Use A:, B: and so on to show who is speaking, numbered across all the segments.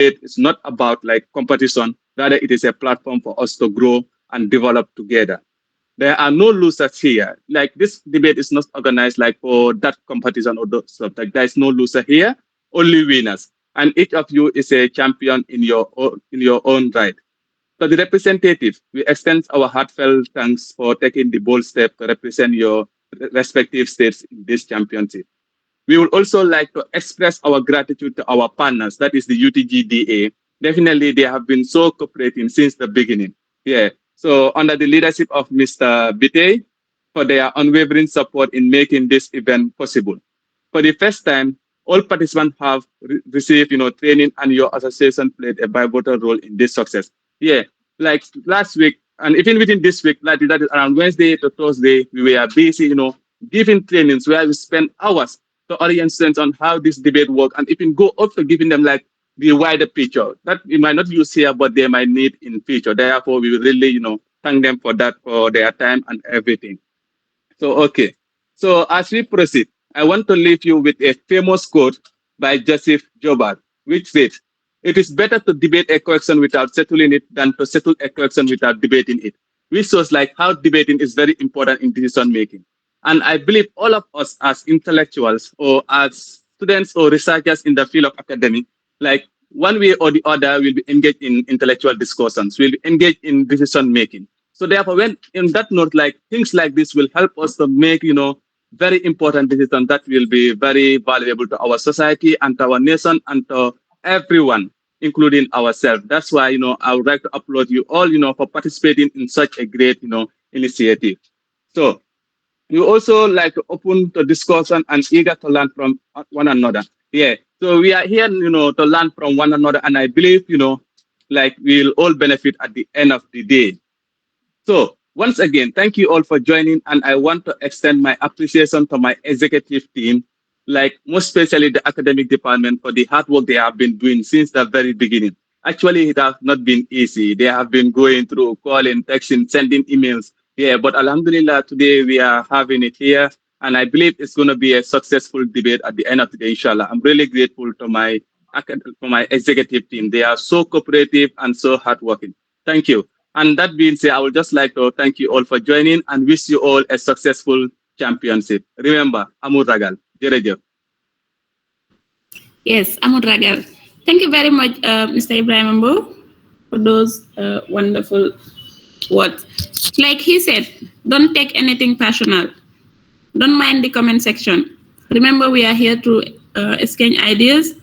A: it's not about like competition. Rather, it is a platform for us to grow and develop together. There are no losers here. Like this debate is not organized like for that competition or those stuff. Like there is no loser here, only winners. And each of you is a champion in your own right. To the representative, we extend our heartfelt thanks for taking the bold step to represent your respective states in this championship. We would also like to express our gratitude to our partners, that is the UTGDA. Definitely, they have been so cooperating since the beginning. Yeah. So, under the leadership of Mr. Bite, for their unwavering support in making this event possible. For the first time, all participants have received, training, and your association played a pivotal role in this success. Yeah, like last week, and even within this week, like that is around Wednesday to Thursday, we were busy, giving trainings where we spend hours to orient students on how this debate works, and even go up to giving them like the wider picture that we might not use here, but they might need in future. Therefore, we will really, thank them for that, for their time and everything. So, okay. So, as we proceed, I want to leave you with a famous quote by Joseph Joubert, which says, "It is better to debate a question without settling it than to settle a question without debating it," which shows like how debating is very important in decision making. And I believe all of us as intellectuals or as students or researchers in the field of academic, like one way or the other, will be engaged in intellectual discussions, will be engaged in decision making. So therefore, when in that note, like things like this will help us to make, very important decisions that will be very valuable to our society and to our nation and to everyone, including ourselves. That's why, I would like to applaud you all, for participating in such a great, initiative. So we also like to open the discussion and eager to learn from one another. Yeah. So we are here, to learn from one another. And I believe, like we'll all benefit at the end of the day. So once again, thank you all for joining. And I want to extend my appreciation to my executive team, like most especially the academic department for the hard work they have been doing since the very beginning. Actually, it has not been easy. They have been going through calling, texting, sending emails. Yeah, but Alhamdulillah, today we are having it here. And I believe it's going to be a successful debate at the end of the day, inshallah. I'm really grateful to my executive team. They are so cooperative and so hardworking. Thank you. And that being said, I would just like to thank you all for joining and wish you all a successful championship. Remember, Amur Ragal. Jërëjëf.
B: Yes, Amud Ragal. Thank you very much, Mr. Ibrahim Ambo, for those wonderful words. Like he said, don't take anything personal. Don't mind the comment section. Remember, we are here to exchange ideas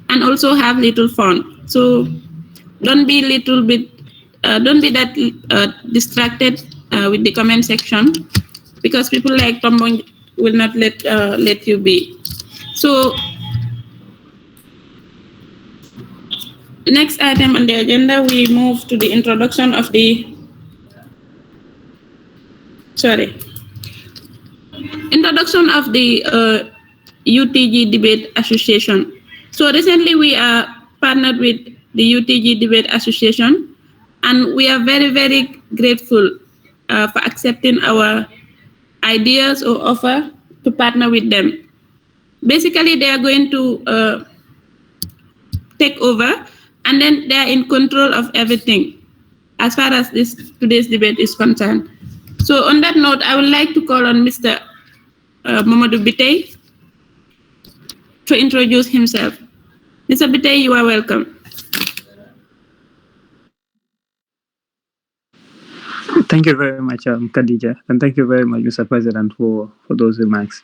B: and also have little fun. So don't be that distracted with the comment section, because people like Tombong will not let you be. So next item on the agenda, we move to the introduction of the UTG Debate Association. So recently we are partnered with the UTG Debate Association, and we are very, very grateful for accepting our ideas or offer to partner with them. Basically, they are going to take over, and then they are in control of everything as far as today's debate is concerned. So on that note, I would like to call on Mr. Mamadou Bitey to introduce himself. Mr. Bitey, you are welcome.
C: Thank you very much, Khadija, and thank you very much, Mr. President, for those remarks.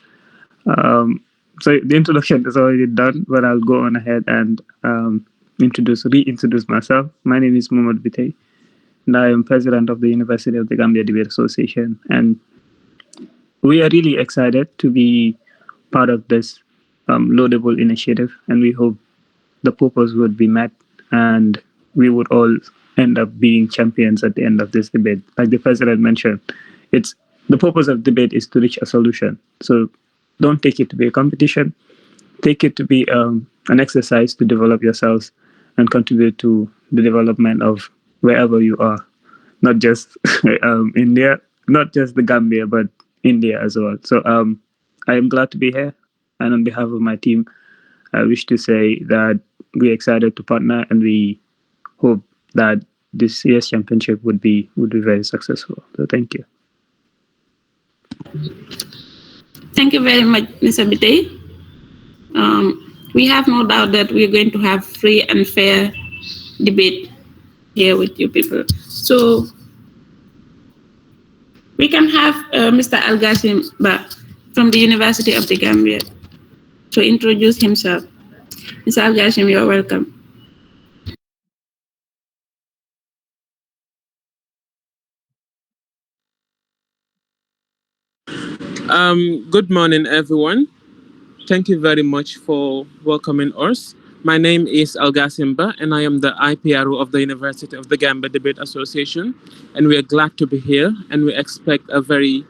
C: So the introduction is already done, but I'll go on ahead and reintroduce myself. My name is Mohamed Bitey, and I am president of the University of the Gambia Debate Association. And we are really excited to be part of this laudable initiative, and we hope the purpose would be met and we would all end up being champions at the end of this debate. Like the president mentioned, the purpose of debate is to reach a solution. So don't take it to be a competition. Take it to be an exercise to develop yourselves and contribute to the development of wherever you are, not just India, not just the Gambia, but India as well. So I am glad to be here. And on behalf of my team, I wish to say that we're excited to partner, and we hope that this year's championship would be very successful. So thank you.
B: Thank you very much, Mr. Bitey. We have no doubt that we're going to have free and fair debate here with you people. So we can have Mr. Algasim Ba from the University of the Gambia to introduce himself. Mr. Algasim, you're welcome.
D: Good morning, everyone. Thank you very much for welcoming us. My name is Algasimba, and I am the IPRO of the University of the Gambia Debate Association. And we are glad to be here, and we expect a very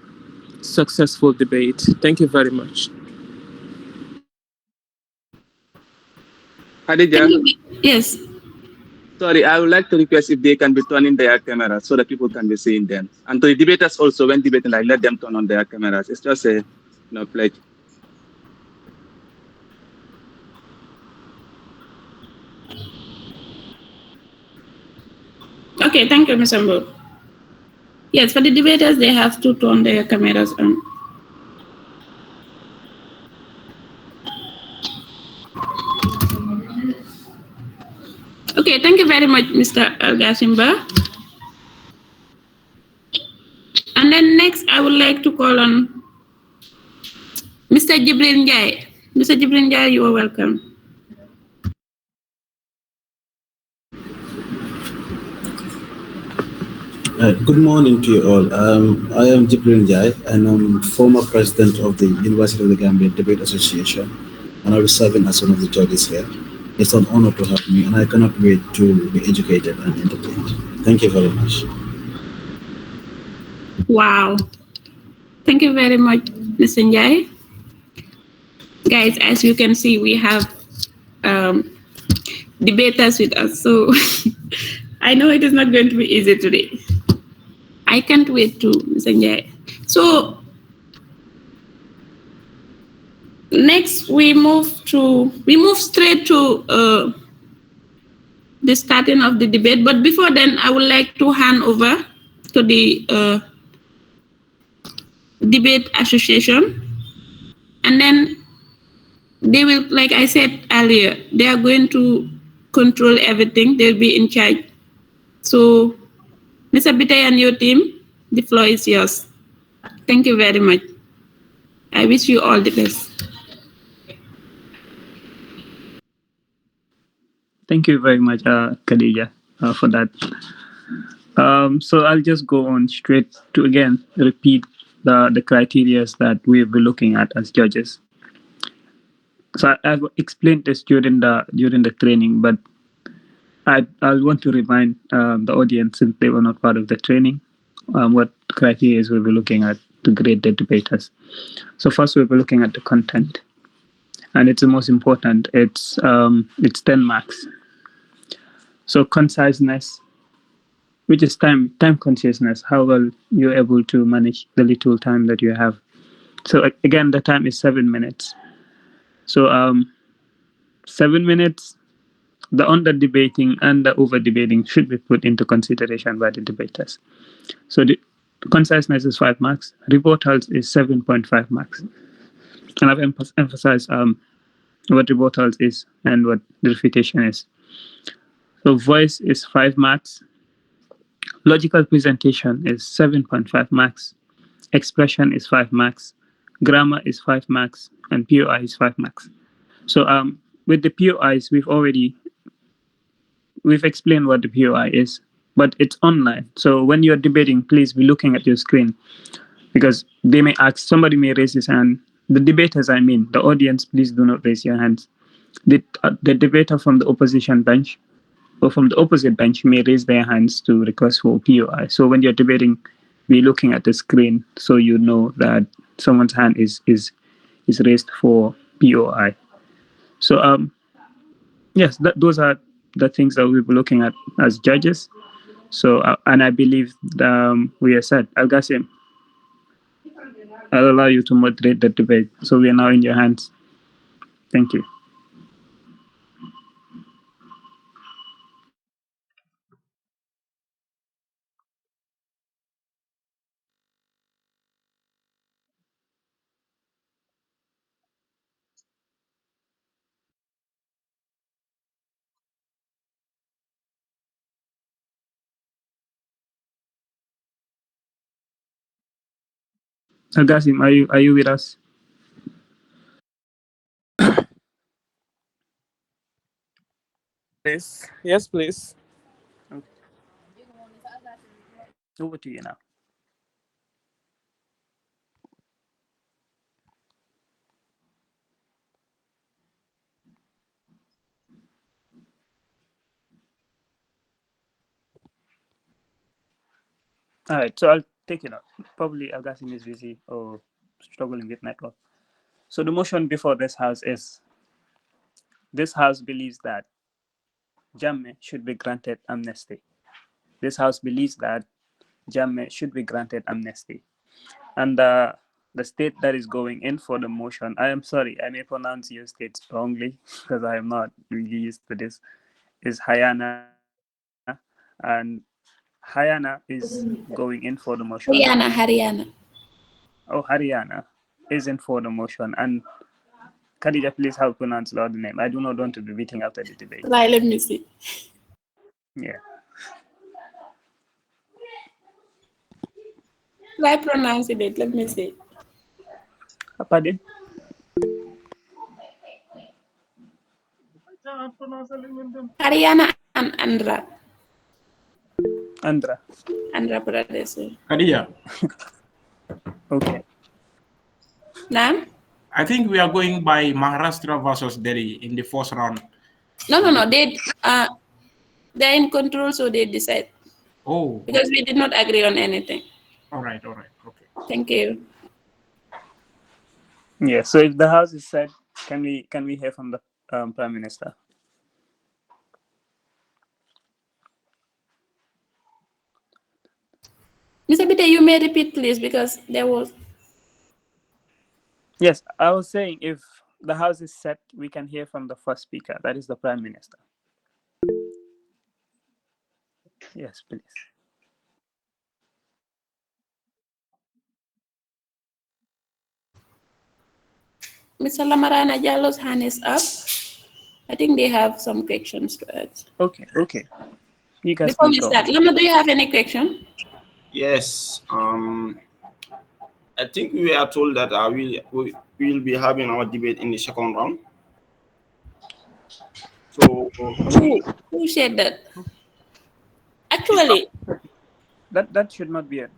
D: successful debate. Thank you very much.
A: Khadija,
B: Yes.
A: sorry, I would like to request if they can be turning their cameras so that people can be seeing them. And to the debaters also, when debating, like let them turn on their cameras. It's just a pledge.
B: Okay, thank you, Mr. Mbo. Yes, for the debaters, they have to turn their cameras on. Okay, thank you very much, Mr. Algasimba. And then next, I would like to call on Mr. Jibril Njai. Mr. Jibril Njai, you are welcome.
E: Good morning to you all. I am Jibril Njai, and I'm former president of the University of the Gambia Debate Association, and I'll be serving as one of the judges here. It's an honor to have me, and I cannot wait to be educated and entertained. Thank you very much.
B: Wow. Thank you very much, Mr. Njai. Guys, as you can see, we have debaters with us, so I know it is not going to be easy today. I can't wait to, Mr. Njai. So next, we move straight to the starting of the debate. But before then, I would like to hand over to the debate association, and then they will, like I said earlier, they are going to control everything. They'll be in charge. So, Mr. Bitey and your team, the floor is yours. Thank you very much. I wish you all the best.
C: Thank you very much, Khadija, for that. So I'll just go on straight to again repeat the criteria that we'll be looking at as judges. So I've explained this during the training, but I want to remind the audience, since they were not part of the training, what criteria we'll be looking at to grade the debaters. So first, we'll be looking at the content, and it's the most important. It's 10 marks. So conciseness, which is time consciousness, how well you're able to manage the little time that you have. So again, the time is 7 minutes. So 7 minutes, the under-debating and the over-debating should be put into consideration by the debaters. So the conciseness is 5 marks, rebuttals is 7.5 marks. And I've emphasized what rebuttals is and what the refutation is. So voice is 5 marks, logical presentation is 7.5 marks, expression is 5 marks, grammar is 5 marks, and POI is 5 marks. So with the POIs, we've explained what the POI is, but it's online. So when you're debating, please be looking at your screen, because they may ask, somebody may raise his hand. The debaters, the audience, please do not raise your hands. The debater from the opposition bench or from the opposite bench may raise their hands to request for POI. So when you're debating, be looking at the screen so you know that someone's hand is raised for POI. So yes, those are the things that we'll be looking at as judges. So and I believe we are set. Al-Ghasim, I'll allow you to moderate the debate. So we are now in your hands. Thank you. Algasim, are you with us?
D: Please. Yes, please.
C: Okay. Over to you now. All right, so I'll take it up. Probably Algasim is busy or struggling with network. So the motion before this house is: this house believes that Jammeh should be granted amnesty. This house believes that Jammeh should be granted amnesty. And the state that is going in for the motion, I am sorry, I may pronounce your state wrongly because I am not really used to this, is Hayana. And Hayana is going in for the motion.
B: Haryana.
C: Oh, Haryana is in for the motion. And Khadija, please help pronounce the other name. I do not want to be beating after the debate.
B: Right, let me see.
C: Yeah.
B: Try pronouncing it. Let me see.
C: Pardon?
B: Haryana and Andhra.
C: Andhra.
B: Andhra Pradesh.
F: Khadija,
C: Okay.
B: Nam?
F: I think we are going by Maharashtra versus Delhi in the first round.
B: No. They're in control, so they decide.
F: Oh.
B: Because we did not agree on anything.
F: All right. Okay.
B: Thank you.
C: Yeah. So if the house is set, can we hear from the Prime Minister?
B: Mr. Bite, you may repeat, please, because there was.
C: Yes, I was saying if the house is set, we can hear from the first speaker. That is the Prime Minister. Yes, please.
B: Mr. Lamarana Jallo's hand is up. I think they have some questions to ask.
C: Okay. You guys
B: Before
C: can
B: we
C: go.
B: start, Lama, do you have any question?
G: Yes. I think we are told that we will be having our debate in the second round. So
B: Who said that? Actually,
C: that should not be an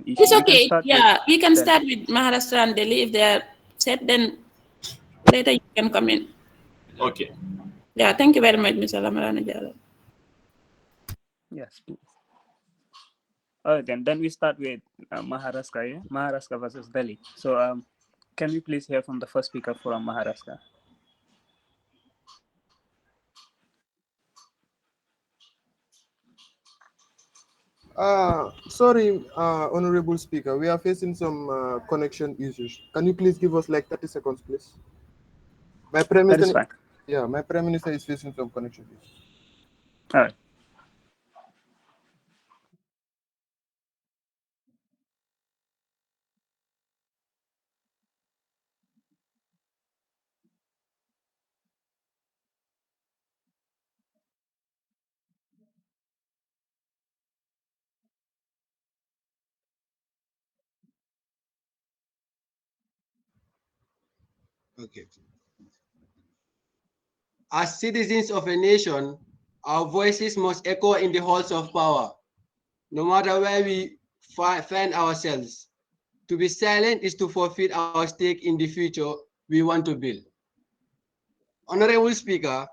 C: issue.
B: it's
C: We can
B: okay.
C: start
B: Yeah, we can
C: Delhi.
B: start with Maharashtra and Delhi. If they are set, then later you can come in.
G: okay.
B: Yeah, thank you very much, Mr. Lamarana Jallo.
C: Yes, please. All right, then we start with Maharashtra. Yeah? Maharashtra versus Delhi. So can we please hear from the first speaker from Maharashtra?
H: Sorry, Honorable Speaker, we are facing some connection issues. Can you please give us like 30 seconds, please? My Prime
C: That is
H: Minister,
C: fine.
H: yeah, my Prime Minister is facing some connection issues.
C: All right.
I: Okay. As citizens of a nation, our voices must echo in the halls of power, no matter where we find ourselves. To be silent is to forfeit our stake in the future we want to build. Honorable Speaker,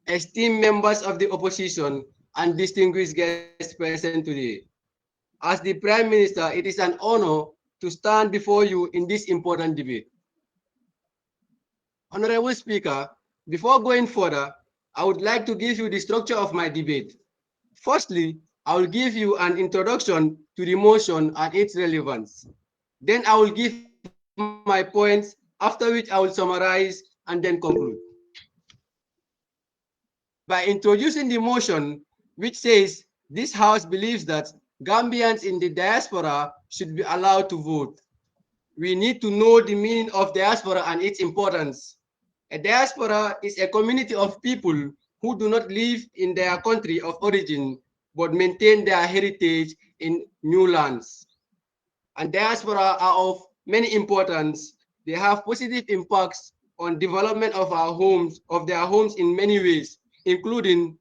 I: esteemed members of the opposition, and distinguished guests present today, as the Prime Minister, it is an honor to stand before you in this important debate. Honorable Speaker, before going further, I would like to give you the structure of my debate. Firstly, I will give you an introduction to the motion and its relevance. Then I will give my points, after which I will summarize and then conclude. By introducing the motion, which says this House believes that Gambians in the diaspora should be allowed to vote. We need to know the meaning of diaspora and its importance. A diaspora is a community of people who do not live in their country of origin, but maintain their heritage in new lands. And diaspora are of many importance. They have positive impacts on development of our homes, of their homes in many ways, including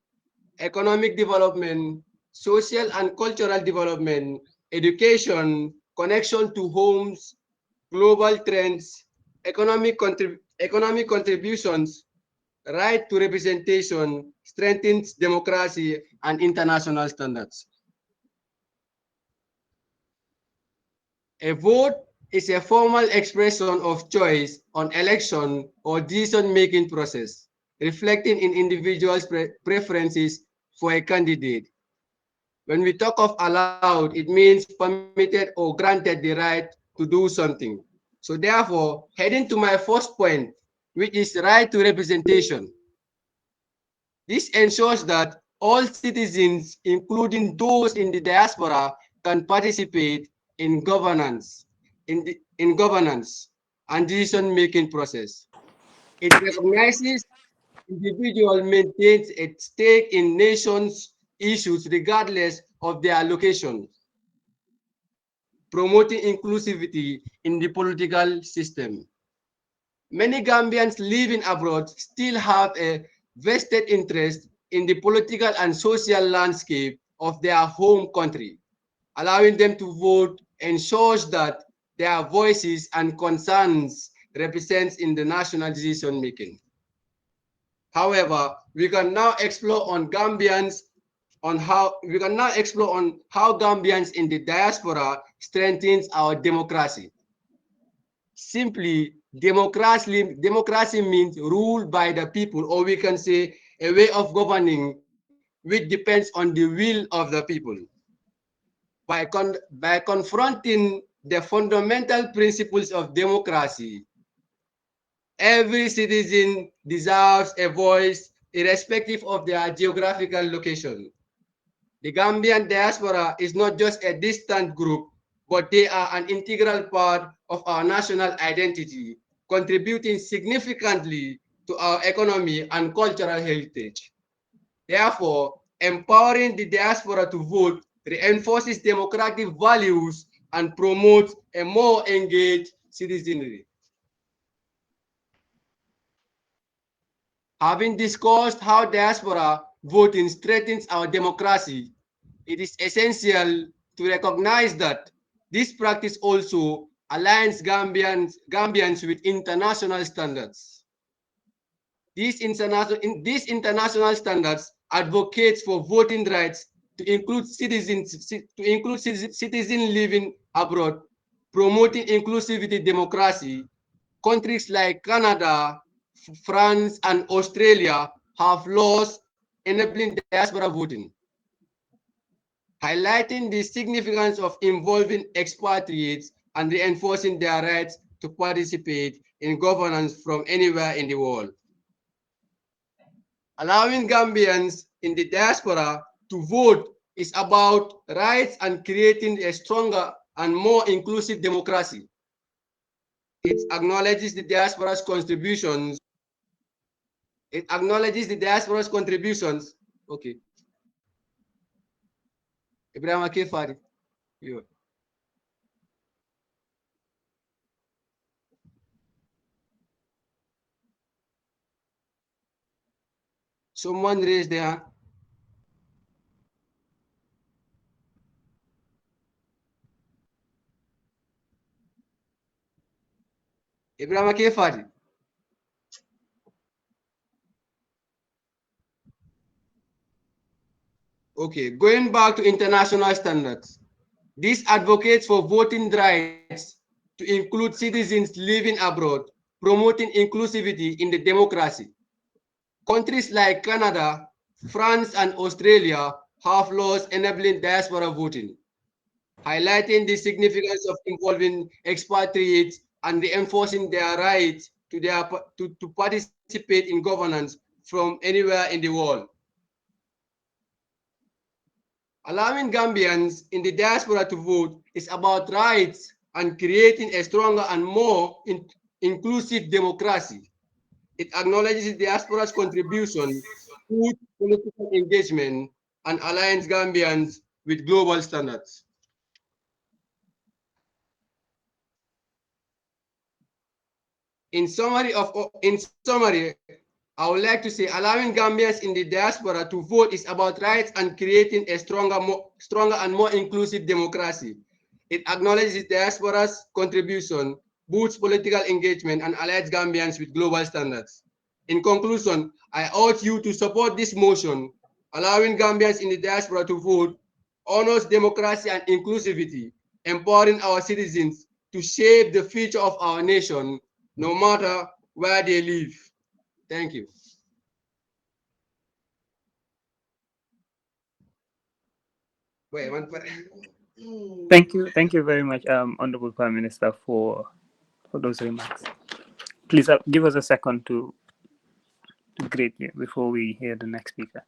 I: economic development, social and cultural development, education, connection to homes, global trends, economic contributions, right to representation, strengthens democracy and international standards. A vote is a formal expression of choice on election or decision-making process, reflecting in individuals' preferences for a candidate. When we talk of allowed, it means permitted or granted the right to do something. So therefore, heading to my first point, which is right to representation. This ensures that all citizens, including those in the diaspora, can participate in governance, in governance and decision-making process. It recognizes individual maintains a stake in nations' issues regardless of their location, promoting inclusivity in the political system. Many Gambians living abroad still have a vested interest in the political and social landscape of their home country. Allowing them to vote ensures that their voices and concerns represents in the national decision making. However, we can now explore on how Gambians in the diaspora strengthens our democracy. Simply, democracy means rule by the people, or we can say a way of governing which depends on the will of the people. By confronting the fundamental principles of democracy, every citizen deserves a voice irrespective of their geographical location. The Gambian diaspora is not just a distant group, but they are an integral part of our national identity, contributing significantly to our economy and cultural heritage. Therefore, empowering the diaspora to vote reinforces democratic values and promotes a more engaged citizenry. Having discussed how diaspora voting strengthens our democracy, it is essential to recognize that this practice also aligns Gambians with international standards. These international standards advocates for voting rights to include citizens living abroad, promoting inclusivity democracy. Countries like Canada, France, and Australia have laws enabling diaspora voting, highlighting the significance of involving expatriates and reinforcing their rights to participate in governance from anywhere in the world. Allowing Gambians in the diaspora to vote is about rights and creating a stronger and more inclusive democracy. It acknowledges the diaspora's contributions. It acknowledges the diaspora's contributions. Okay. Ibrahim Akefari. Someone raised their hand. Ibrahim Akefari. Okay, going back to international standards. This advocates for voting rights to include citizens living abroad, promoting inclusivity in the democracy. Countries like Canada, France, and Australia have laws enabling diaspora voting, highlighting the significance of involving expatriates and reinforcing their rights to participate in governance from anywhere in the world. Allowing Gambians in the diaspora to vote is about rights and creating a stronger and more inclusive democracy. It acknowledges the diaspora's contribution to political engagement and aligns Gambians with global standards. In summary, I would like to say allowing Gambians in the diaspora to vote is about rights and creating a stronger and more inclusive democracy. It acknowledges diaspora's contribution, boosts political engagement, and aligns Gambians with global standards. In conclusion, I urge you to support this motion. Allowing Gambians in the diaspora to vote honors democracy and inclusivity, empowering our citizens to shape the future of our nation, no matter where they live. Thank you. Wait,
C: Thank you very much, Honorable Prime Minister, for those remarks. Please give us a second to greet you before we hear the next speaker.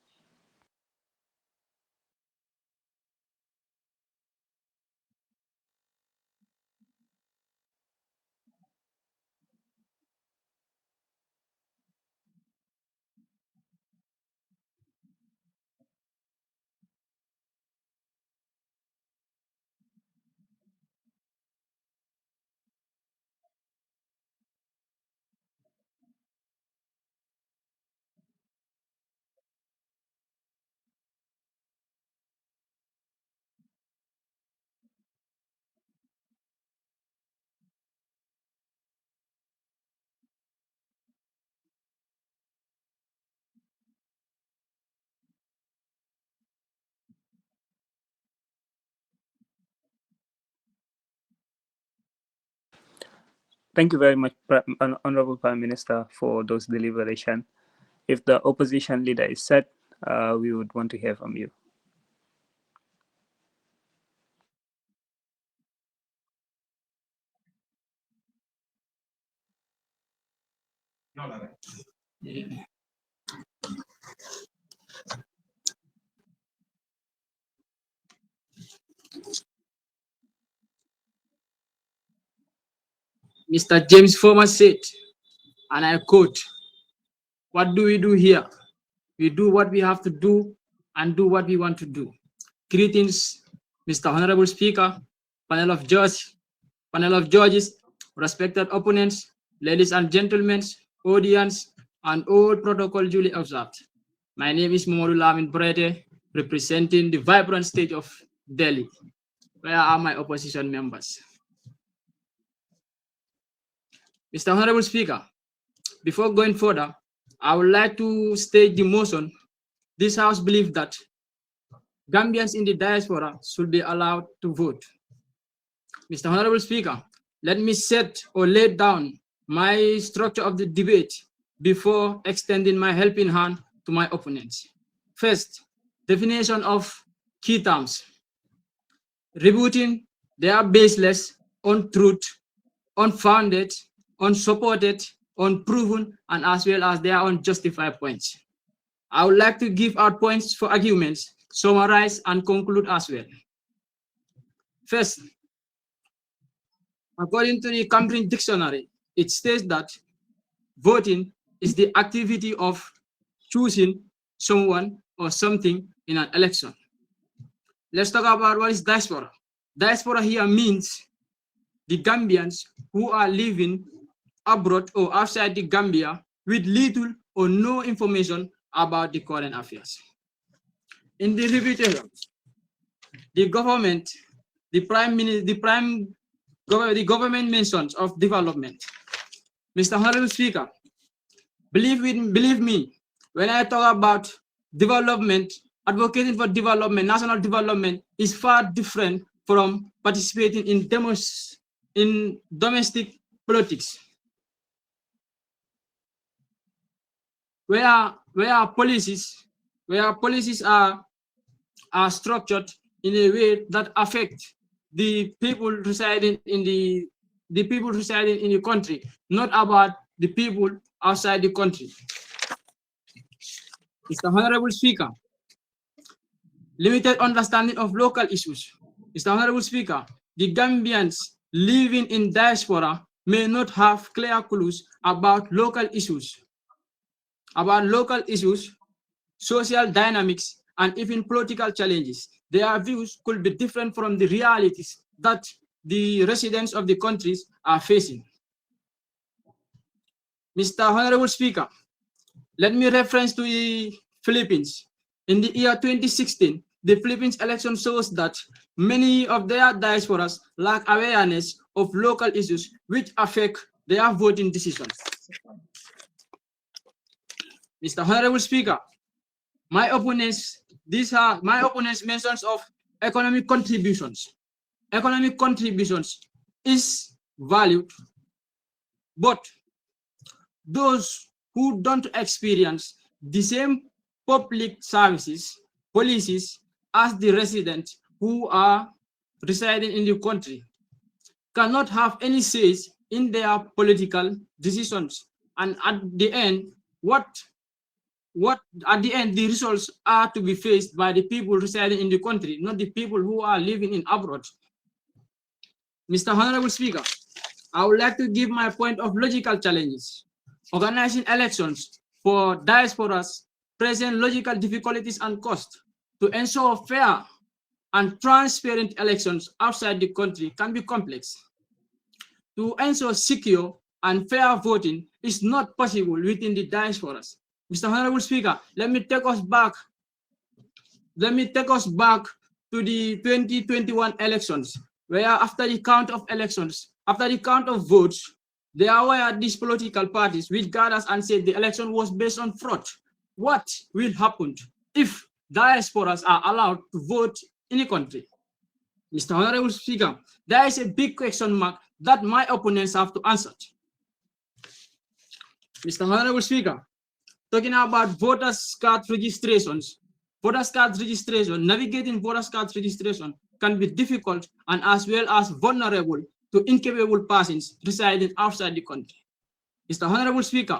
C: Thank you very much, Honorable Prime Minister, for those deliberations. If the opposition leader is set, we would want to hear from you.
J: Mr. James Former said, and I quote, "What do we do here? We do what we have to do and do what we want to do." Greetings, Mr. Honorable Speaker, panel of judges, respected opponents, ladies and gentlemen, audience, and all protocol duly observed. My name is Momodu Lamin Brede, representing the vibrant state of Delhi. Where are my opposition members? Mr. Honorable Speaker, before going further, I would like to state the motion. This House believes that Gambians in the diaspora should be allowed to vote. Mr. Honorable Speaker, let me set or lay down my structure of the debate before extending my helping hand to my opponents. First, definition of key terms. Rebutting, they are baseless, untruth, unfounded, unsupported, unproven, and as well as they are unjustified points. I would like to give out points for arguments, summarize, and conclude as well. First, according to the Cambridge Dictionary, it states that voting is the activity of choosing someone or something in an election. Let's talk about what is diaspora. Diaspora here means the Gambians who are living abroad or outside the Gambia with little or no information about the current affairs. In the reputation, the government, the government mentions of development. Mr. Honorable Speaker, believe me, when I talk about development, advocating for development, national development is far different from participating in domestic politics, where policies are structured in a way that affect the people residing in the country, not about the people outside the country. Mr. Honorable Speaker, limited understanding of local issues. Mr. Honorable Speaker, the Gambians living in diaspora may not have clear clues about local issues, social dynamics, and even political challenges. Their views could be different from the realities that the residents of the countries are facing. Mr. Honorable Speaker, let me reference to the Philippines. In the year 2016, the Philippines election shows that many of their diasporas lack awareness of local issues which affect their voting decisions. Mr. Honorable Speaker, my opponents mentions of economic contributions. Economic contributions is valued, but those who don't experience the same public services, policies as the residents who are residing in the country cannot have any say in their political decisions. And at the end, the results are to be faced by the people residing in the country, not the people who are living in abroad. Mr. Honorable Speaker, I would like to give my point of logical challenges. Organizing elections for diasporas present logical difficulties and costs. To ensure fair and transparent elections outside the country can be complex. To ensure secure and fair voting is not possible within the diasporas. Mr. Honorable Speaker, let me take us back to the 2021 elections, where after the count of votes, there were these political parties which gathered and said the election was based on fraud. What will happen if diasporas are allowed to vote in the country? Mr. Honorable Speaker, there is a big question mark that my opponents have to answer. Mr. Honorable Speaker, talking about voters card registrations, navigating voters card registration can be difficult and as well as vulnerable to incapable persons residing outside the country. Mr. Honorable Speaker,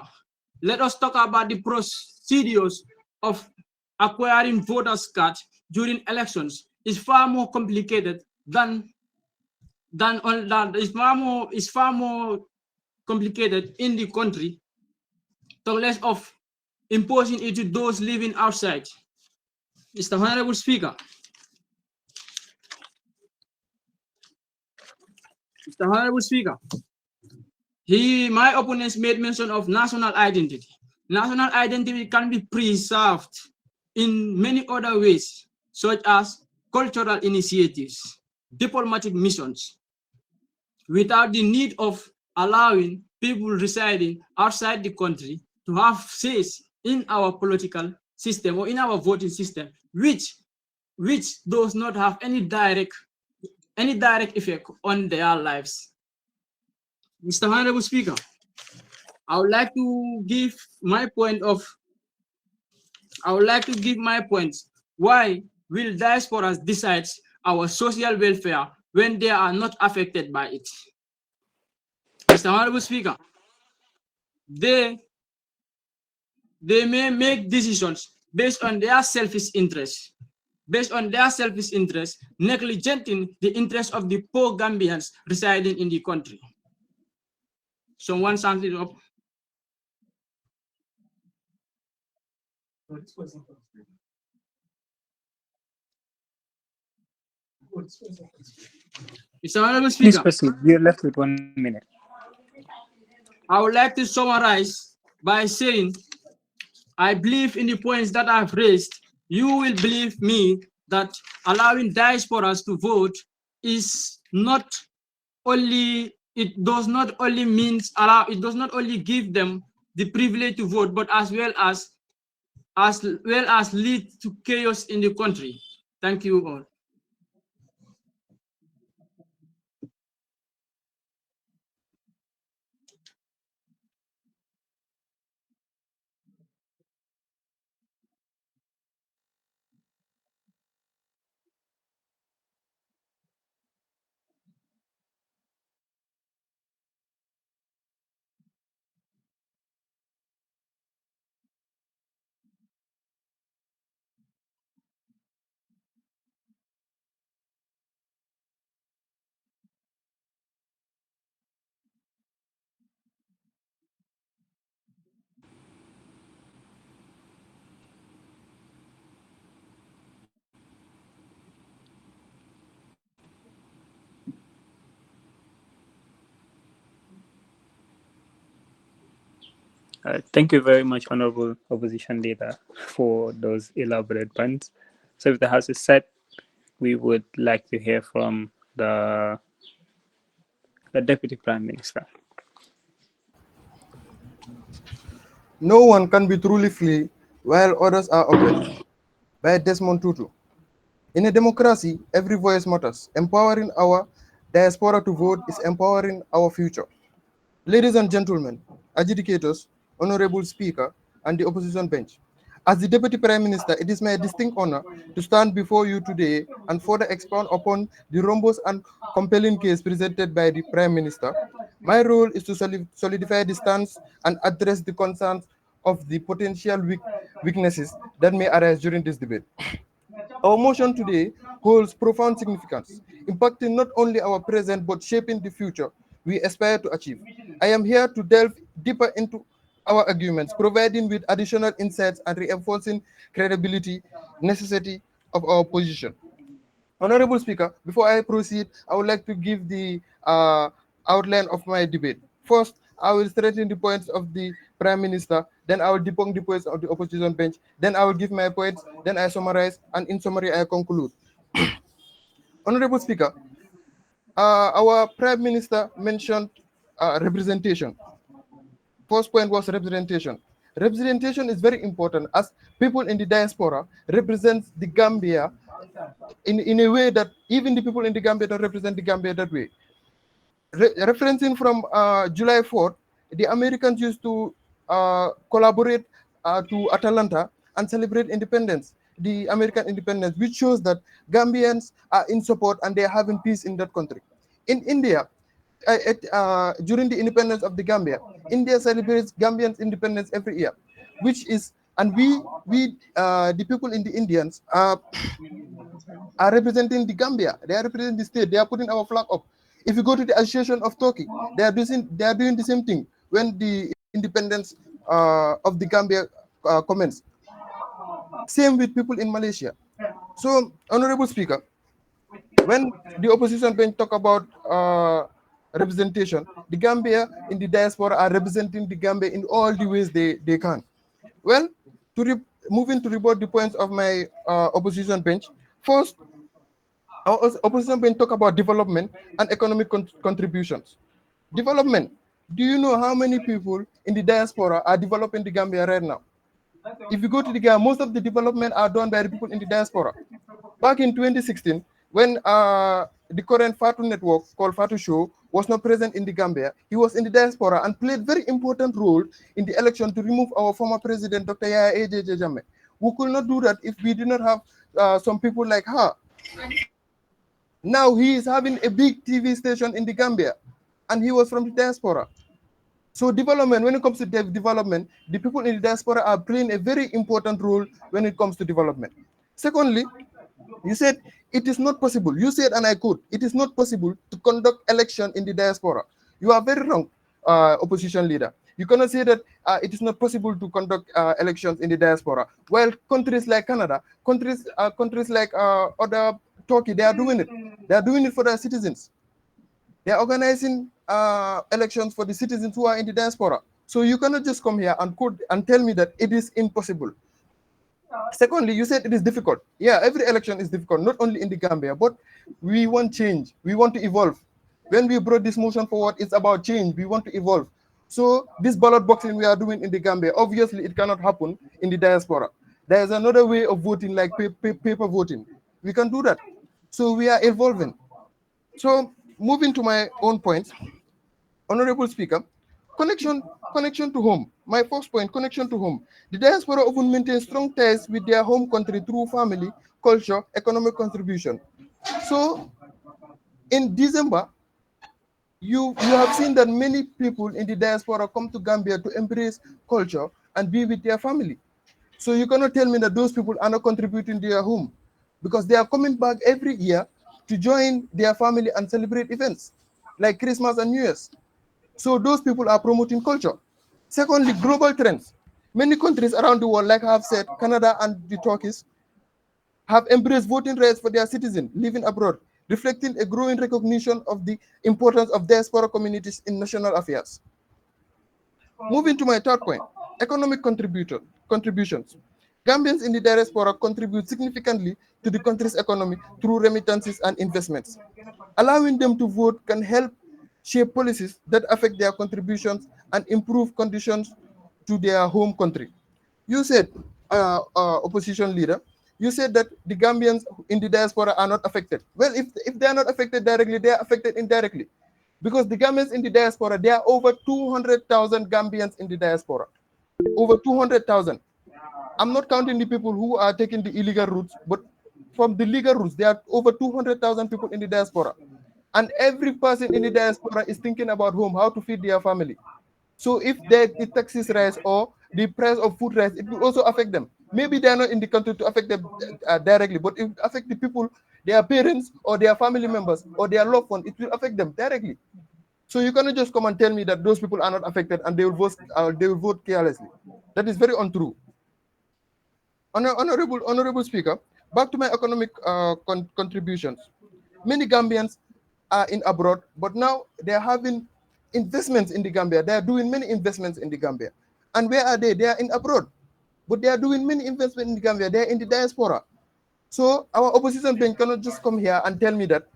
J: let us talk about the procedures of acquiring voters cards during elections. Is far more complicated is far more complicated in the country, talk less of imposing it to those living outside. Mr. Honorable Speaker, my opponents made mention of national identity. National identity can be preserved in many other ways, such as cultural initiatives, diplomatic missions, without the need of allowing people residing outside the country to have says in our political system or in our voting system, which does not have any direct effect on their lives. Mr. Honorable Speaker, I would like to give my points. Why will diasporas decide our social welfare when they are not affected by it? Mr. Honorable Speaker, they may make decisions based on their selfish interests, neglecting the interests of the poor Gambians residing in the country. Someone sums it up. Mr. Honorable Speaker,
C: Please proceed. You're left with 1 minute.
J: I would like to summarize by saying, I believe in the points that I've raised. You will believe me that allowing diasporas to vote is not only, it does not only give them the privilege to vote, but as well as lead to chaos in the country. Thank you all.
C: Thank you very much, Honorable Opposition Leader, for those elaborate points. So if the House is set, we would like to hear from the Deputy Prime Minister.
H: No one can be truly free while others are oppressed. By Desmond Tutu. In a democracy, every voice matters. Empowering our diaspora to vote is empowering our future. Ladies and gentlemen, adjudicators, honorable speaker, and the opposition bench. As the Deputy Prime Minister, it is my distinct honor to stand before you today and further expound upon the robust and compelling case presented by the Prime Minister. My role is to solidify the stance and address the concerns of the potential weaknesses that may arise during this debate. Our motion today holds profound significance, impacting not only our present but shaping the future we aspire to achieve. I am here to delve deeper into our arguments, providing with additional insights and reinforcing credibility, necessity of our position. Honorable Speaker, before I proceed, I would like to give the outline of my debate. First, I will straighten the points of the Prime Minister, then I will debunk the points of the opposition bench, then I will give my points, then I summarize, and in summary, I conclude. Honorable Speaker, our Prime Minister mentioned representation. First point was representation. Representation is very important as people in the diaspora represent the Gambia in a way that even the people in the Gambia don't represent the Gambia that way. Referencing from July 4th, the Americans used to collaborate to Atalanta and celebrate independence, the American independence, which shows that Gambians are in support and they are having peace in that country. In India, during the independence of the Gambia, India celebrates Gambians' independence every year, which is, and we the people in the Indians are representing the Gambia. They are representing the state. They are putting our flag up. If you go to the Association of Turkey, they are doing the same thing when the independence of the Gambia commenced. Same with people in Malaysia. So, Honorable Speaker, when the opposition bench talk about representation, the Gambia in the diaspora are representing the Gambia in all the ways they can. Well, moving to report the points of my opposition bench. First, our opposition bench talk about development and economic contributions. Development. Do you know how many people in the diaspora are developing the Gambia right now? If you go to the Gambia, most of the development are done by the people in the diaspora. Back in 2016, when the current Fatu network called Fatu Show was not present in the Gambia, he was in the diaspora and played very important role in the election to remove our former president, Dr. Yaya AJJ Jammeh. We could not do that if we did not have some people like her. Now he is having a big TV station in the Gambia, and he was from the diaspora. So development, when it comes to development, the people in the diaspora are playing a very important role when it comes to development. Secondly, you said it is not possible. You said, and I quote, it is not possible to conduct election in the diaspora. You are very wrong, opposition leader. You cannot say that it is not possible to conduct elections in the diaspora. While countries like Canada, countries like other Turkey, they are doing it. They are doing it for their citizens. They are organizing elections for the citizens who are in the diaspora. So you cannot just come here and quote and tell me that it is impossible. Secondly, you said it is difficult. Yeah, every election is difficult, not only in the Gambia, but we want change. We want to evolve. When we brought this motion forward, it's about change. We want to evolve. So this ballot boxing we are doing in the Gambia, obviously it cannot happen in the diaspora. There is another way of voting, like paper voting. We can do that. So we are evolving. So moving to my own points, Honorable Speaker, connection to home. My first point, connection to home. The diaspora often maintains strong ties with their home country through family, culture, economic contribution. So in December, you have seen that many people in the diaspora come to Gambia to embrace culture and be with their family. So you cannot tell me that those people are not contributing to their home, because they are coming back every year to join their family and celebrate events like Christmas and New Year's. So those people are promoting culture. Secondly, global trends. Many countries around the world, like I have said, Canada and the Turkish, have embraced voting rights for their citizens living abroad, reflecting a growing recognition of the importance of diaspora communities in national affairs. Moving to my third point, Economic contributions. Gambians in the diaspora contribute significantly to the country's economy through remittances and investments. Allowing them to vote can help shape policies that affect their contributions and improve conditions to their home country. You said, opposition leader, you said that the Gambians in the diaspora are not affected. Well, if they are not affected directly, they are affected indirectly. Because the Gambians in the diaspora, there are over 200,000 Gambians in the diaspora. Over 200,000. I'm not counting the people who are taking the illegal routes, but from the legal routes, there are over 200,000 people in the diaspora. And every person in the diaspora is thinking about home, how to feed their family. So if the taxes rise or the price of food rise, it will also affect them. Maybe they are not in the country to affect them directly, but it will affect the people, their parents or their family members or their loved one. It will affect them directly. So you cannot just come and tell me that those people are not affected and they will vote carelessly. That is very untrue. Honorable Speaker, back to my economic contributions. Many Gambians are in abroad, but now they are having investments in the Gambia. They are doing many investments in the Gambia. And where are they? They are in abroad, but they are doing many investments in the Gambia. They are in the diaspora. So our opposition bench cannot just come here and tell me that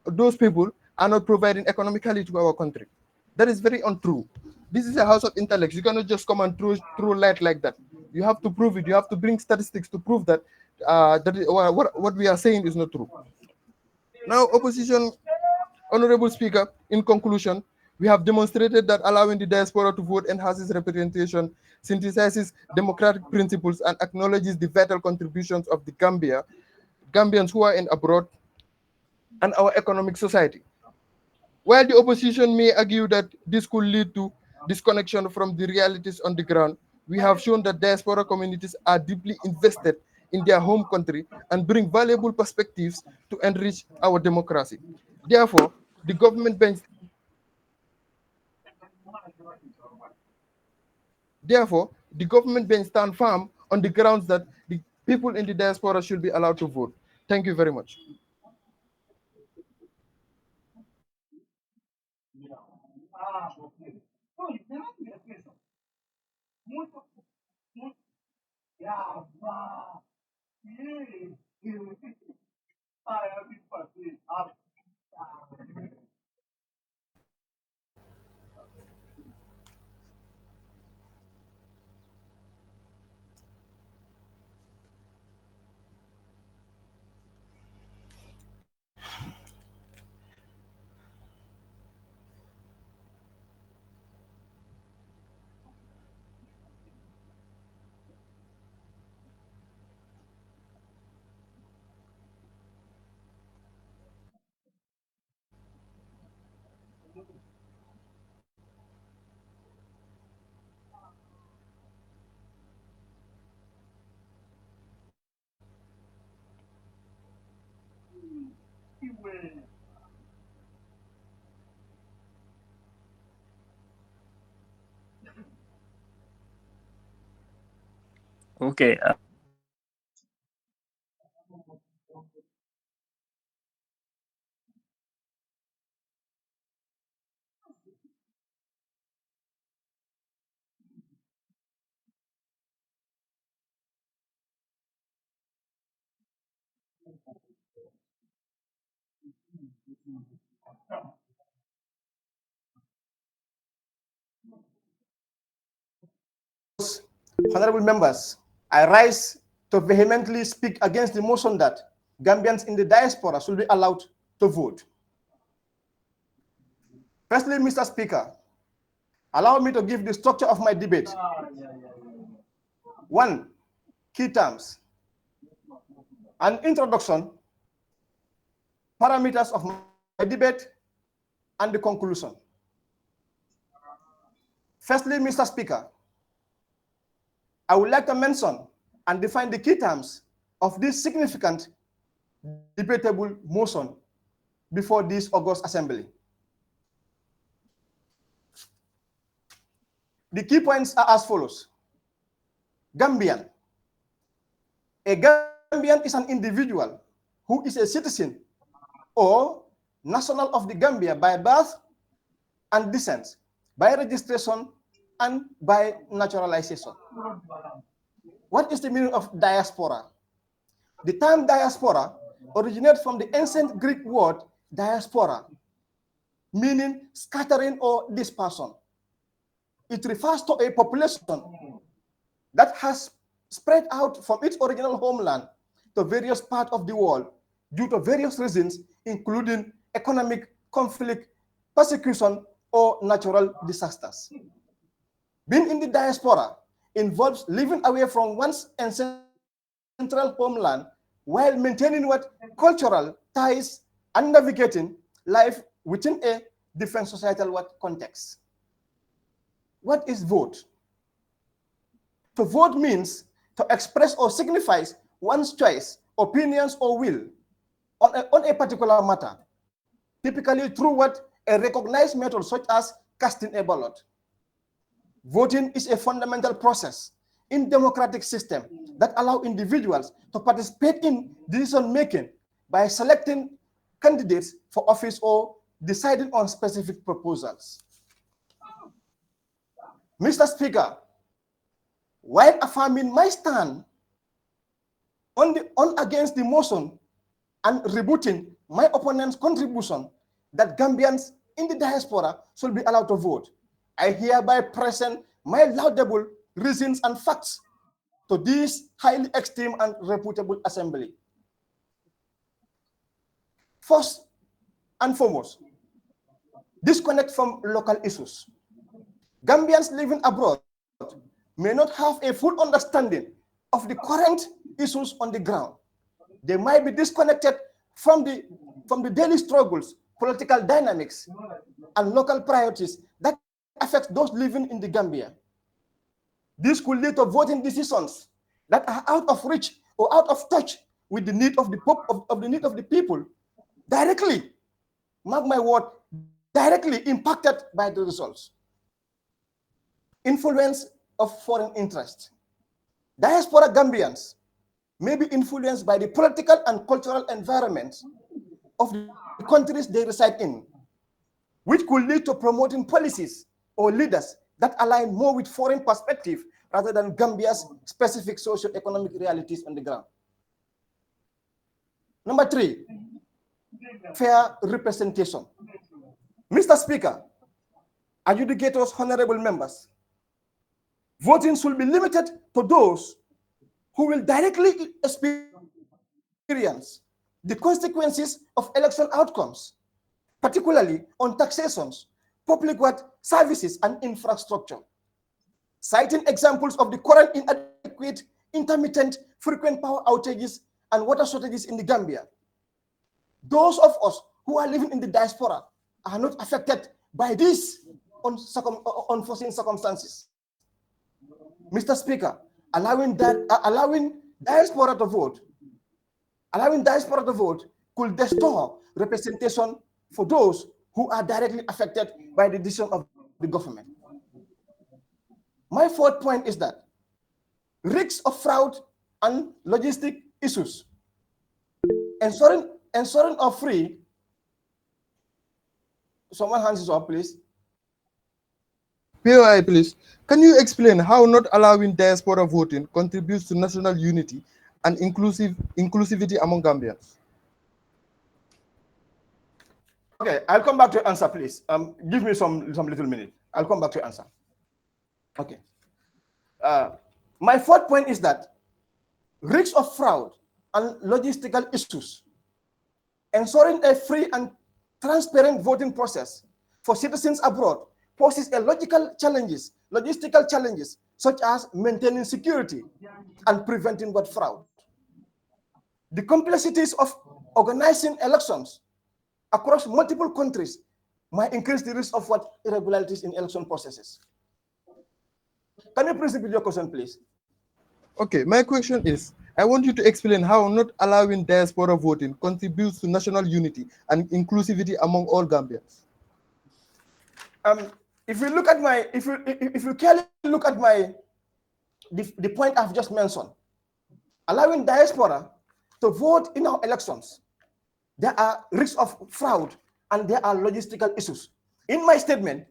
H: those people are not providing economically to our country. That is very untrue. This is a house of intellects. You cannot just come and throw light like that. You have to prove it. You have to bring statistics to prove that what we are saying is not true. Now, opposition, Honorable Speaker, in conclusion, we have demonstrated that allowing the diaspora to vote enhances representation, synthesizes democratic principles, and acknowledges the vital contributions of the Gambians who are in abroad, and our economic society. While the opposition may argue that this could lead to disconnection from the realities on the ground, we have shown that diaspora communities are deeply invested in their home country and bring valuable perspectives to enrich our democracy. Therefore, the government bench stand firm on the grounds that the people in the diaspora should be allowed to vote. Thank you very much.
C: Okay.
K: Honorable members, I rise to vehemently speak against the motion that Gambians in the diaspora should be allowed to vote. Firstly, Mr. Speaker, allow me to give the structure of my debate. One, key terms. An introduction, parameters of my debate, and the conclusion. Firstly, Mr. Speaker, I would like to mention and define the key terms of this significant debatable motion before this August Assembly. The key points are as follows. Gambian. A Gambian is an individual who is a citizen or national of the Gambia by birth and descent, by registration and by naturalization. What is the meaning of diaspora? The term diaspora originates from the ancient Greek word diaspora, meaning scattering or dispersion. It refers to a population that has spread out from its original homeland to various parts of the world due to various reasons, including economic conflict, persecution, or natural disasters. Being in the diaspora involves living away from one's ancestral homeland while maintaining what cultural ties and navigating life within a different societal context. What is vote? To vote means to express or signifies one's choice, opinions, or will on a particular matter, typically through a recognized method such as casting a ballot. Voting is a fundamental process in democratic system that allow individuals to participate in decision-making by selecting candidates for office or deciding on specific proposals. Mr. Speaker, while affirming my stand on against the motion and rebutting my opponent's contribution that Gambians in the diaspora should be allowed to vote, I hereby present my laudable reasons and facts to this highly esteemed and reputable assembly. First and foremost, disconnect from local issues. Gambians living abroad may not have a full understanding of the current issues on the ground. They might be disconnected from the daily struggles, political dynamics, and local priorities that affect those living in the Gambia. This could lead to voting decisions that are out of reach or out of touch with the need of the people, directly, mark my word, directly impacted by the results. Influence of foreign interest. Diaspora Gambians may be influenced by the political and cultural environment of the countries they reside in, which could lead to promoting policies or leaders that align more with foreign perspective rather than Gambia's specific socio-economic realities on the ground. Number 3, fair representation. Mr. Speaker, adjudicators, honorable members, voting should be limited to those who will directly experience the consequences of election outcomes, particularly on taxations, public services, and infrastructure. Citing examples of the current inadequate, intermittent, frequent power outages and water shortages in the Gambia, those of us who are living in the diaspora are not affected by these unforeseen circumstances. Mr. Speaker, allowing diaspora to vote could distort representation for those who are directly affected by the decision of the government. My fourth point is that risks of fraud and logistic issues. Ensuring a free, someone hands is up, please.
H: POI, please. Can you explain how not allowing diaspora voting contributes to national unity and inclusivity among Gambians?
K: Okay, I'll come back to answer, please. Give me some little minute. I'll come back to answer. Okay. My fourth point is that risks of fraud and logistical issues. Ensuring a free and transparent voting process for citizens abroad poses logistical challenges, such as maintaining security and preventing fraud. The complexities of organizing elections across multiple countries might increase the risk of irregularities in election processes. Can you proceed with your question, please?
H: Okay, my question is, I want you to explain how not allowing diaspora voting contributes to national unity and inclusivity among all Gambians.
K: If you look at if you carefully look at the point I've just mentioned, allowing diaspora to vote in our elections, there are risks of fraud and there are logistical issues. In my statement,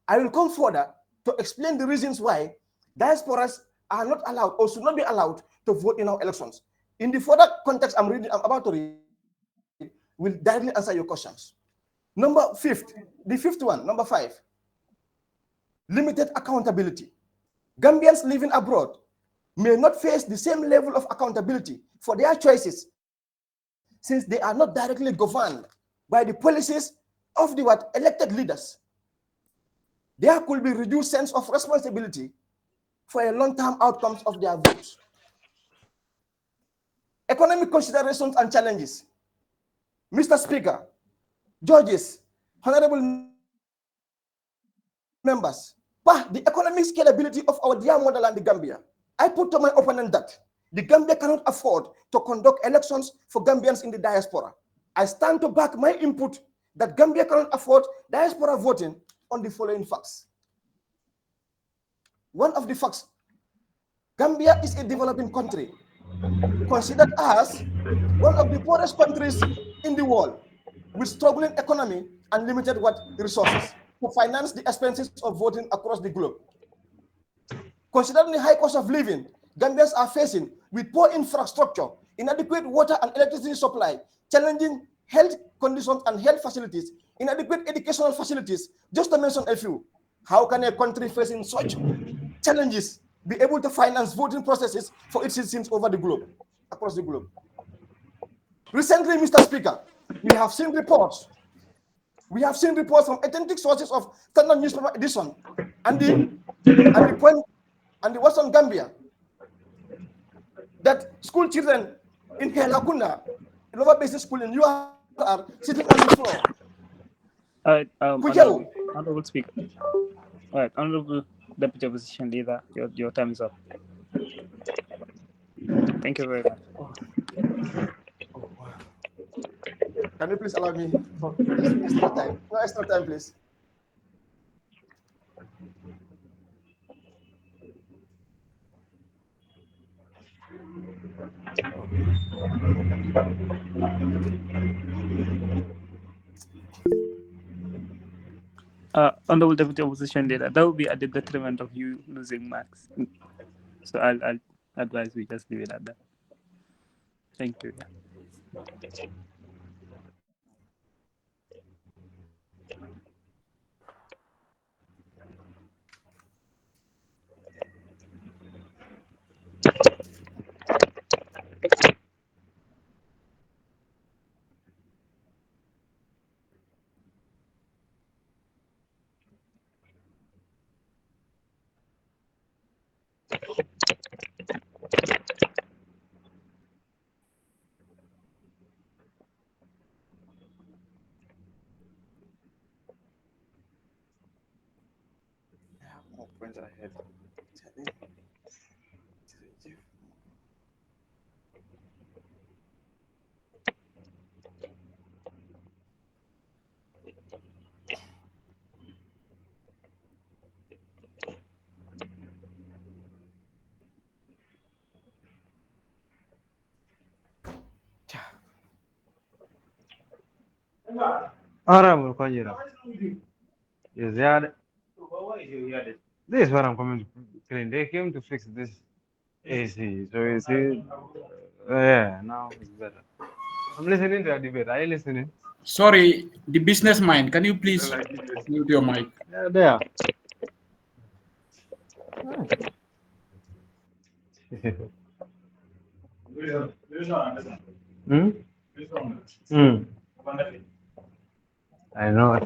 K: I will come further to explain the reasons why diasporas are not allowed or should not be allowed to vote in our elections. In the further context I'm about to read, will directly answer your questions. The fifth one, number 5, limited accountability. Gambians living abroad may not face the same level of accountability for their choices since they are not directly governed by the policies of the elected leaders. There could be reduced sense of responsibility for a long-term outcomes of their votes. Economic considerations and challenges. Mr. Speaker, judges, honorable members, the economic scalability of our dear motherland, the Gambia. I put to my opponent that the Gambia cannot afford to conduct elections for Gambians in the diaspora. I stand to back my input that Gambia cannot afford diaspora voting on the following facts. One of the facts, Gambia is a developing country, considered as one of the poorest countries in the world, with struggling economy and limited resources to finance the expenses of voting across the globe. Considering the high cost of living Gambians are facing with poor infrastructure, inadequate water and electricity supply, challenging health conditions and health facilities, inadequate educational facilities, just to mention a few. How can a country facing such challenges be able to finance voting processes for its citizens over the globe, across the globe? Recently, Mr. Speaker, we have seen reports from authentic sources of Standard newspaper edition and the Western Gambia that school children in Helakunda, lower basic school in UR, are sitting on the floor.
C: All right, Honorable Speaker. All right, Honorable Deputy Opposition Leader, your time is up. Thank you very much.
K: Can you please allow me for extra time? No extra time, please.
C: Honorable Deputy Opposition Leader, that will be at the detriment of you losing marks. So I'll advise we just leave it at that. Thank you.
K: Points ahead.
L: Honorable Kajira. Yes, this is what I'm coming to clean. They came to fix this AC. So you see, yeah, now it's better. I'm listening to a debate. Are you listening?
F: Sorry, the business mind. Can you please mute your mic?
L: Yeah, there. Hmm? Hmm. I know.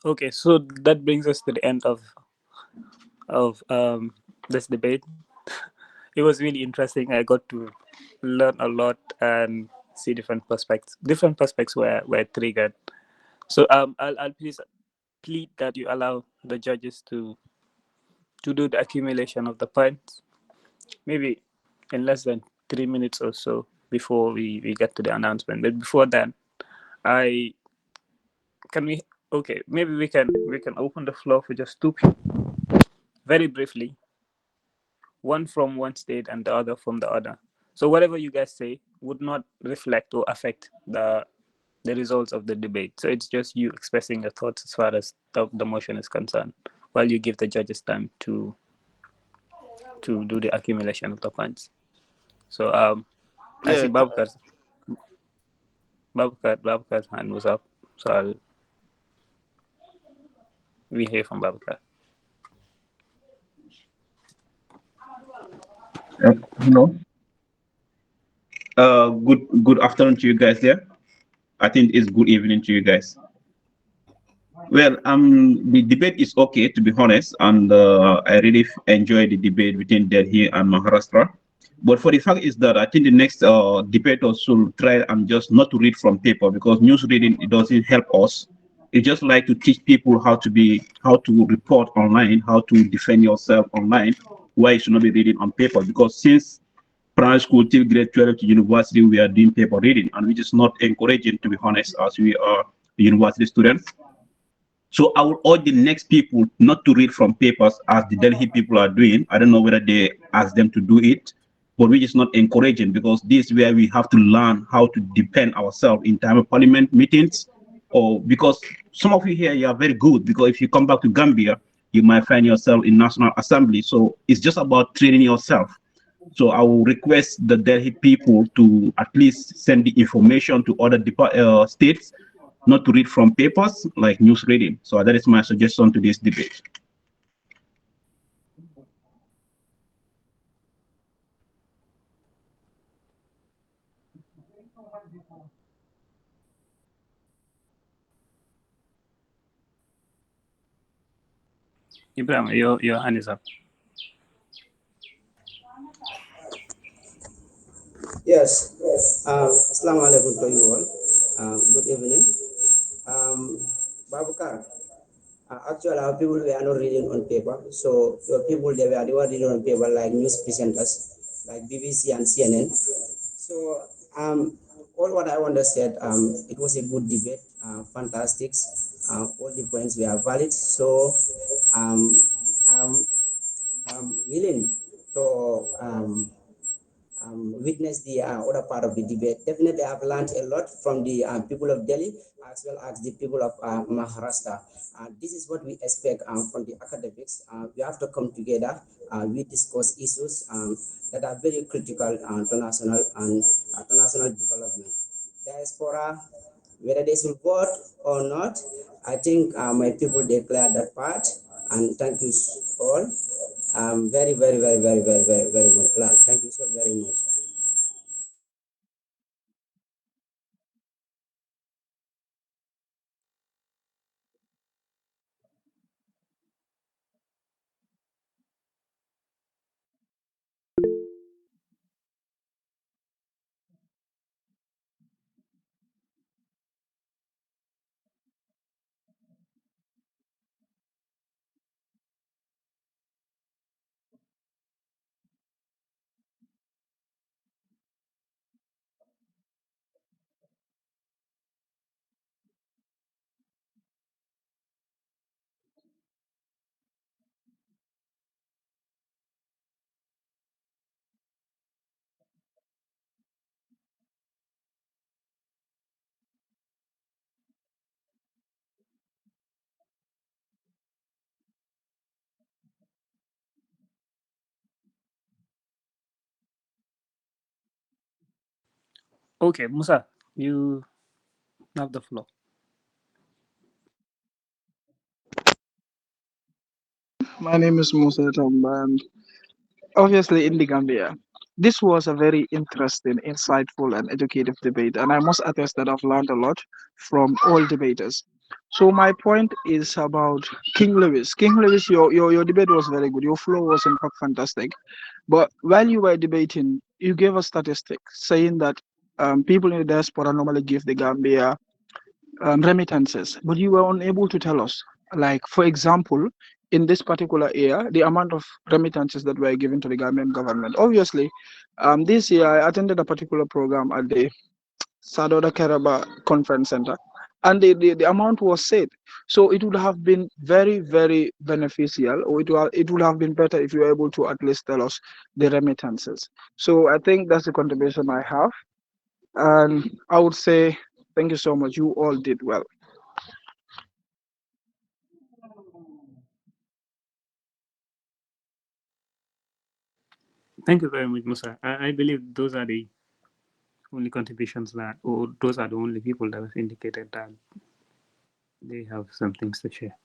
C: Okay, so that brings us to the end of this debate. It was really interesting. I got to learn a lot and see different perspectives. Different perspectives were triggered. So I'll please plead that you allow the judges to do the accumulation of the points, maybe in less than 3 minutes or so before we get to the announcement. But before that, I can we okay, maybe we can open the floor for just two people very briefly, one from one state and the other from the other. So whatever you guys say would not reflect or affect the results of the debate. So it's just you expressing your thoughts as far as the motion is concerned, while you give the judges time to do the accumulation of the points. So I see
G: Yeah,
C: Babakar's hand was up. So we hear from Babakar.
M: Hello. Good afternoon to you guys there. I think it's good evening to you guys. Well, the debate is okay, to be honest, and I really enjoy the debate between Delhi and Maharashtra. But for the fact is that I think the next debater should try and just not to read from paper, because news reading, it doesn't help us. It's just like to teach people how to report online, how to defend yourself online, why you should not be reading on paper. Because since primary school till grade 12 to university, we are doing paper reading, and which is not encouraging, to be honest, as we are university students. So I would urge the next people not to read from papers as the Delhi people are doing. I don't know whether they ask them to do it, but which is not encouraging, because this is where we have to learn how to defend ourselves in time of parliament meetings. Or because some of you here, you are very good, because if you come back to Gambia, you might find yourself in National Assembly. So it's just about training yourself. So I will request the Delhi people to at least send the information to other states, not to read from papers like news reading. So that is my suggestion to this debate.
C: Ibrahim, your hand is up.
N: Yes. Assalamu alaikum to you all. Good evening. Babukar, actually our people were not reading on paper. So your people, they were reading on paper like news presenters, like BBC and CNN. So all what I want to say, it was a good debate, fantastic. All the points were valid. So um, I'm willing to witness the other part of the debate. Definitely, I've learned a lot from the people of Delhi as well as the people of Maharashtra. This is what we expect from the academics. We have to come together. We discuss issues that are very critical to national development. Diaspora, whether they should vote or not, I think my people declare that part. And thank you all. I'm very, very, very, very, very, very, very much glad. Thank you so very much.
C: Okay, Musa, you have the floor.
O: My name is Musa Tamba, and obviously in the Gambia. This was a very interesting, insightful, and educative debate, and I must attest that I've learned a lot from all debaters. So my point is about King Lewis. King Lewis, your debate was very good. Your flow was in fact fantastic. But while you were debating, you gave a statistic saying that people in the diaspora normally give the Gambia remittances, but you were unable to tell us, like, for example, in this particular year, the amount of remittances that were given to the Gambian government. Obviously, this year I attended a particular program at the Sadoda Karaba Conference Center, and the amount was said. So it would have been very, very beneficial, or it would have been better if you were able to at least tell us the remittances. So I think that's the contribution I have. And I would say thank you so much. You all did well.
C: Thank you very much, Musa. I believe those are the only contributions that, or those are the only people that have indicated that they have some things to share.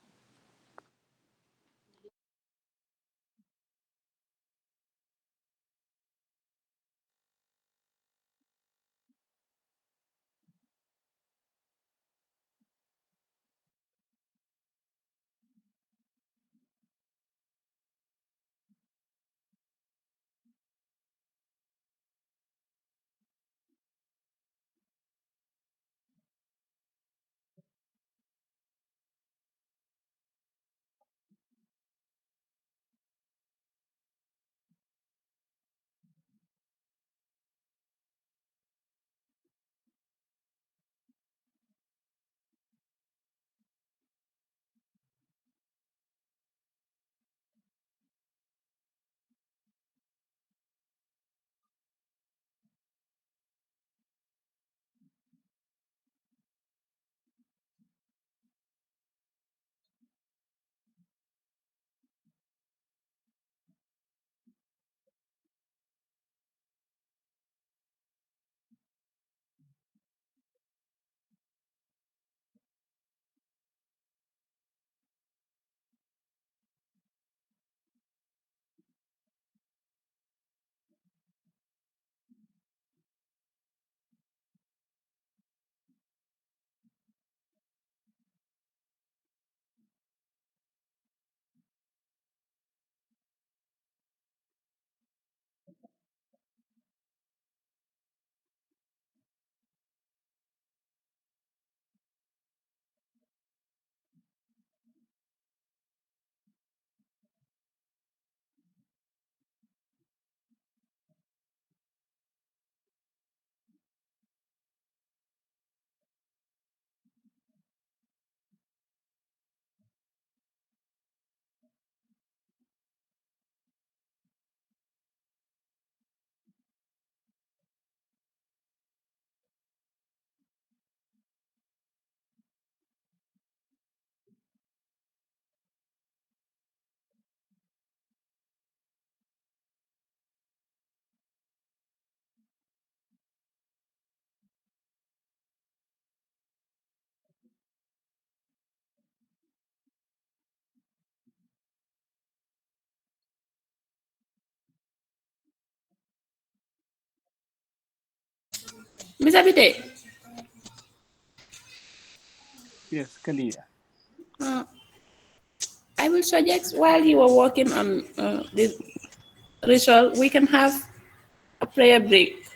B: Mr. Bite,
C: Yes, Kalia.
B: I will suggest while you are working on the result, we can have a prayer break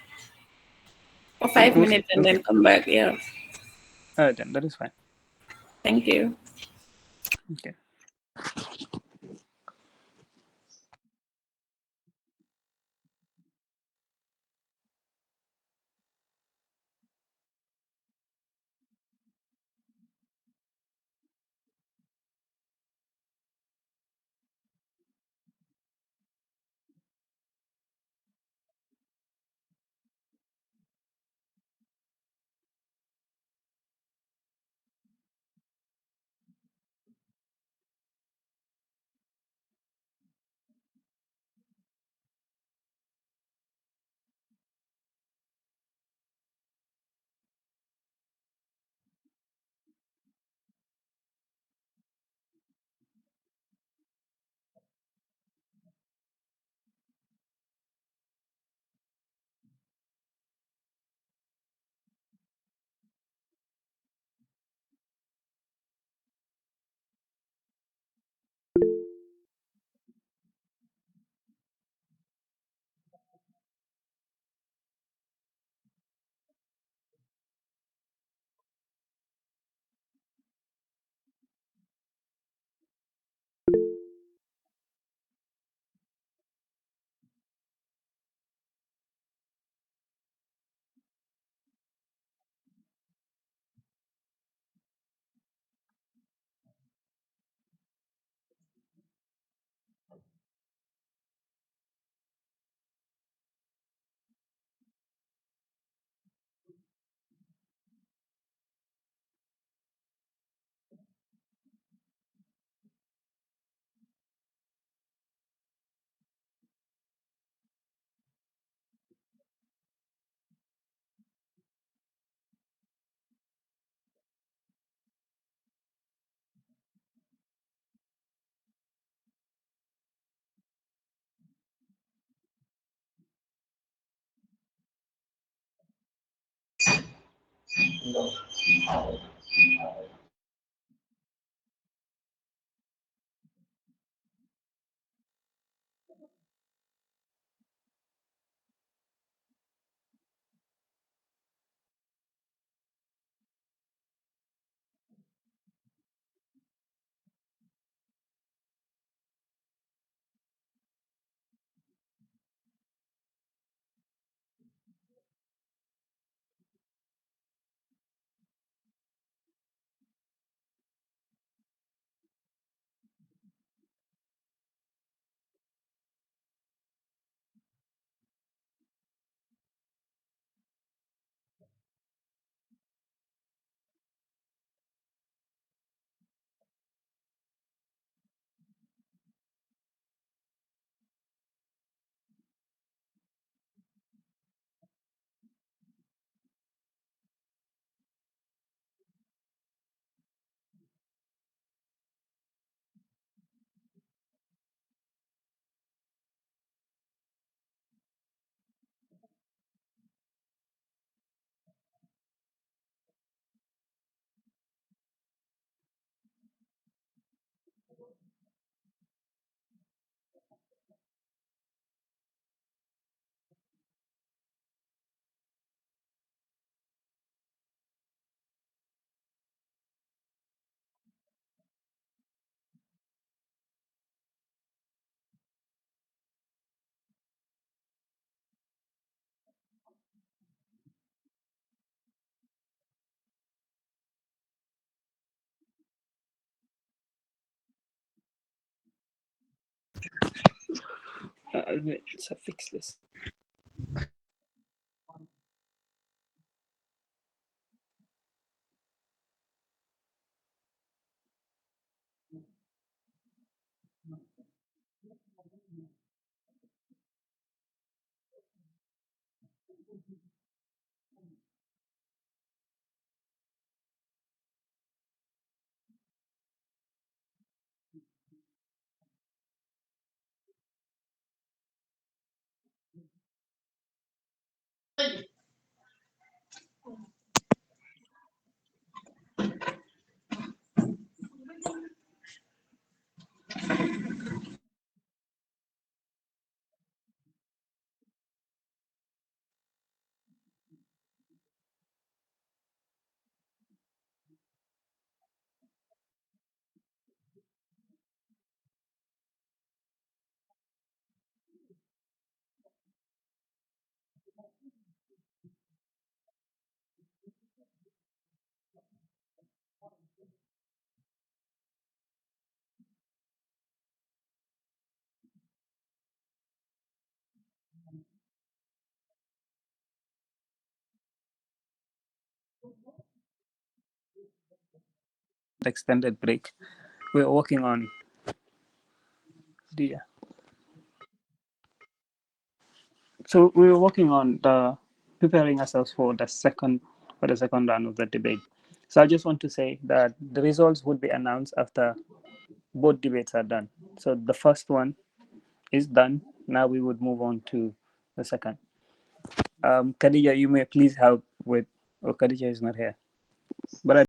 B: for 5 minutes and
C: Okay.
B: then come back. Yeah.
C: Then that is fine.
B: Thank you.
C: Okay. Let's fix this. Extended break. We're working on the so we were working on the preparing ourselves for the second round of the debate. So I just want to say that the results would be announced after both debates are done. So the first one is done. Now we would move on to the second. Khadija, you may please help with. Oh, Khadija is not here, but